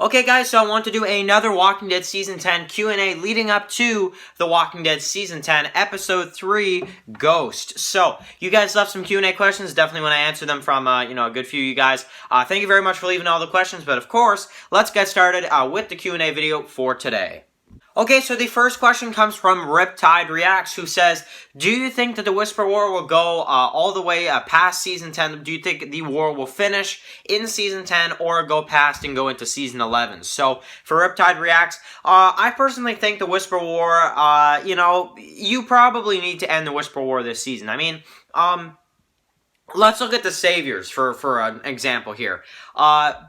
Okay guys, so I want to do another Walking Dead Season 10 Q&A leading up to The Walking Dead Season 10 Episode 3, Ghost. So, you guys left some Q&A questions, definitely want to answer them from, a good few of you guys. Thank you very much for leaving all the questions, but of course, let's get started with the Q&A video for today. Okay, so the first question comes from Riptide Reacts, who says, do you think that the Whisper War will go all the way past Season 10? Do you think the war will finish in Season 10 or go past and go into Season 11? So, for Riptide Reacts, I personally think the Whisper War, you probably need to end the Whisper War this season. I mean, let's look at the Saviors for an example here.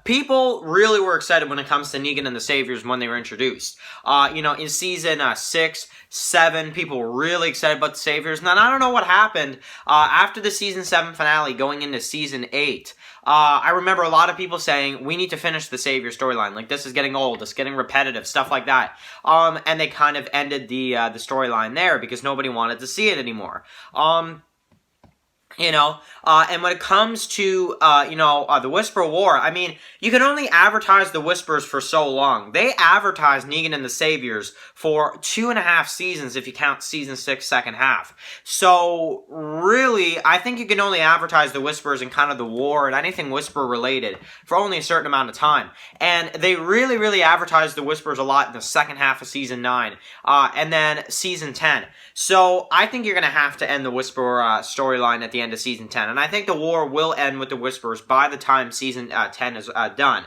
People really were excited when it comes to Negan and the Saviors when they were introduced. In season 6, 7, people were really excited about the Saviors. And then I don't know what happened after the season 7 finale going into season 8. I remember a lot of people saying, we need to finish the Savior storyline. Like, this is getting old, it's getting repetitive, stuff like that. And they kind of ended the storyline there because nobody wanted to see it anymore. And when it comes to, the Whisper War, I mean, you can only advertise the Whispers for so long. They advertised Negan and the Saviors for 2.5 seasons if you count season 6 second half. So, really, I think you can only advertise the Whispers and kind of the war and anything Whisper related for only a certain amount of time. And they really, really advertised the Whispers a lot in the second half of season 9, and then season 10. So, I think you're going to have to end the Whisper storyline at the end of season 10. And I think the war will end with the Whispers by the time season 10 is done.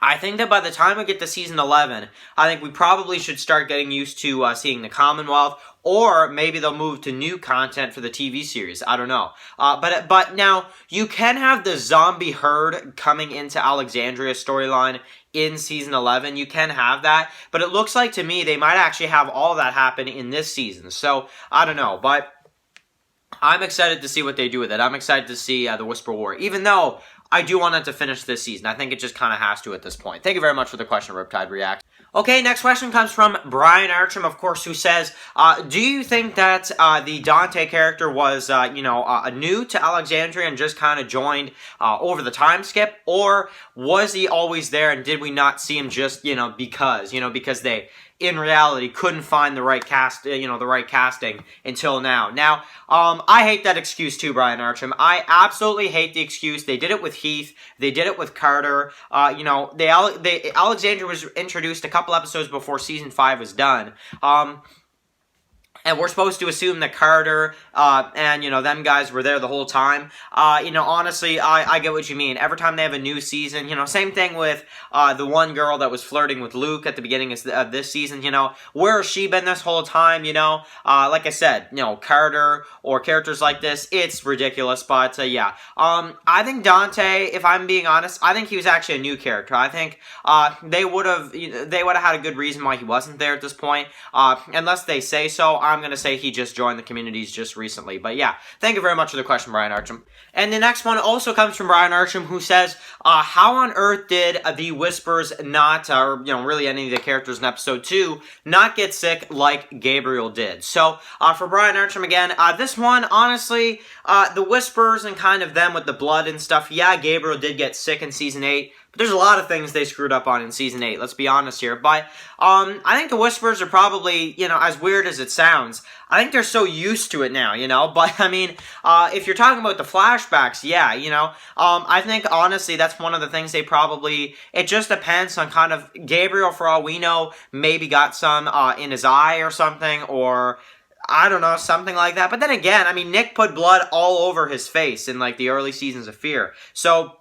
I think that by the time we get to season 11, I think we probably should start getting used to seeing the Commonwealth, or maybe they'll move to new content for the TV series. I don't know. But now, you can have the zombie herd coming into Alexandria's storyline in season 11. You can have that. But it looks like to me they might actually have all that happen in this season. So, I don't know. But I'm excited to see what they do with it. I'm excited to see the Whisper War, even though I do want it to finish this season. I think it just kind of has to at this point. Thank you very much for the question, Riptide React. Okay, next question comes from Brian Archam, of course, who says, do you think that the Dante character was, new to Alexandria and just kind of joined over the time skip? Or was he always there and did we not see him just, because they, in reality, couldn't find the right casting until now. Now, I hate that excuse too, Brian Archam. I absolutely hate the excuse. They did it with Heath. They did it with Carter. Alexandria was introduced a couple episodes before season 5 was done. And we're supposed to assume that Carter and, them guys were there the whole time. Honestly, I get what you mean. Every time they have a new season, same thing with the one girl that was flirting with Luke at the beginning of this season, where has she been this whole time, like I said, Carter or characters like this, it's ridiculous, but, yeah. I think Dante, if I'm being honest, I think he was actually a new character. I think they would have had a good reason why he wasn't there at this point, unless they say so. I'm going to say he just joined the communities just recently. But yeah, thank you very much for the question, Brian Archam. And the next one also comes from Brian Archam, who says, how on earth did the Whispers not, really any of the characters in episode 2, not get sick like Gabriel did? So, for Brian Archam again, this one, honestly, the Whispers and kind of them with the blood and stuff, yeah, Gabriel did get sick in season 8, but there's a lot of things they screwed up on in season 8, let's be honest here. But, I think the Whispers are probably, as weird as it sounds, I think they're so used to it now, But, I mean, if you're talking about the flashbacks, yeah, I think, honestly, that's one of the things they probably, it just depends on kind of, Gabriel, for all we know, maybe got some in his eye or something, or I don't know, something like that. But then again, I mean, Nick put blood all over his face in, like, the early seasons of Fear. So,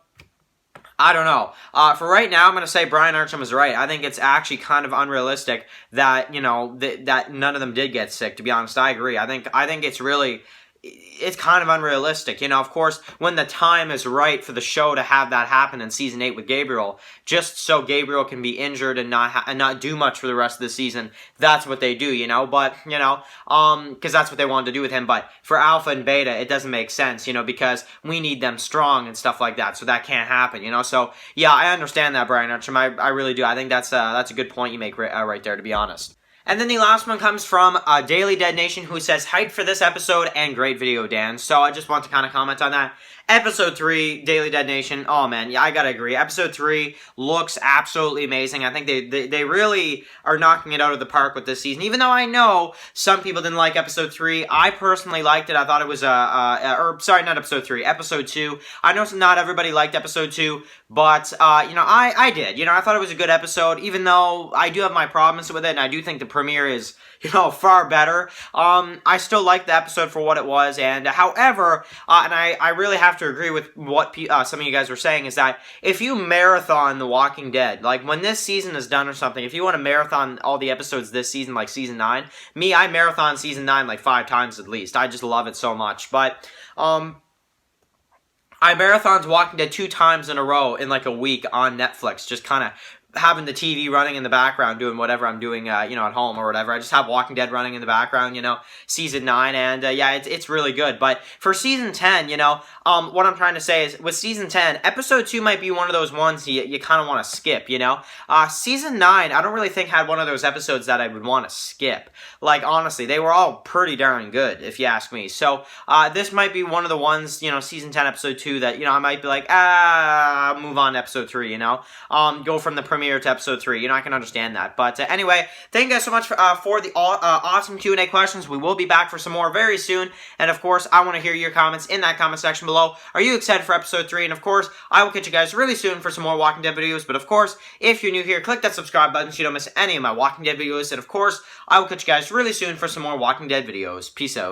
I don't know. For right now, I'm going to say Brian Archam is right. I think it's actually kind of unrealistic that, that none of them did get sick, to be honest. I agree. I think it's really, it's kind of unrealistic. Of course, when the time is right for the show to have that happen in season 8 with Gabriel, just so Gabriel can be injured and not do much for the rest of the season, that's what they do, but, because that's what they wanted to do with him. But for Alpha and Beta, it doesn't make sense, because we need them strong and stuff like that, so that can't happen, So, yeah, I understand that, Brian Archam. I really do. I think that's a good point you make right there, to be honest. And then the last one comes from Daily Dead Nation, who says, hyped for this episode and great video, Dan. So I just want to kind of comment on that. Episode 3, Daily Dead Nation, oh man, yeah, I gotta agree. Episode 3 looks absolutely amazing. I think they really are knocking it out of the park with this season. Even though I know some people didn't like episode 3, I personally liked it. I thought it was, sorry, not episode 3, episode 2. I know not everybody liked episode 2, but, you know, I did. You know, I thought it was a good episode, even though I do have my problems with it, and I do think the premiere is, you know, far better. I still like the episode for what it was, and however, and I really have to agree with what some of you guys were saying, is that if you marathon The Walking Dead, like when this season is done or something, if you want to marathon all the episodes this season, like season 9, I marathon season 9 like 5 times at least. I just love it so much, but, I marathoned Walking Dead 2 times in a row in like a week on Netflix, just kind of having the TV running in the background, doing whatever I'm doing, you know, at home or whatever. I just have Walking Dead running in the background, you know, season 9, and yeah, it's really good. But for season 10, you know, what I'm trying to say is, with season 10, episode 2 might be one of those ones you kind of want to skip, you know? Season 9, I don't really think had one of those episodes that I would want to skip. Like, honestly, they were all pretty darn good, if you ask me. So, this might be one of the ones, you know, season 10, episode 2, that, you know, I might be like, move on to episode 3, you know? Go from the premiere to episode 3. You know, I can understand that. But anyway, thank you guys so much for the awesome Q&A questions. We will be back for some more very soon. And of course, I want to hear your comments in that comment section below. Are you excited for episode 3? And of course, I will catch you guys really soon for some more Walking Dead videos. But of course, if you're new here, click that subscribe button so you don't miss any of my Walking Dead videos. And of course, I will catch you guys really soon for some more Walking Dead videos. Peace out.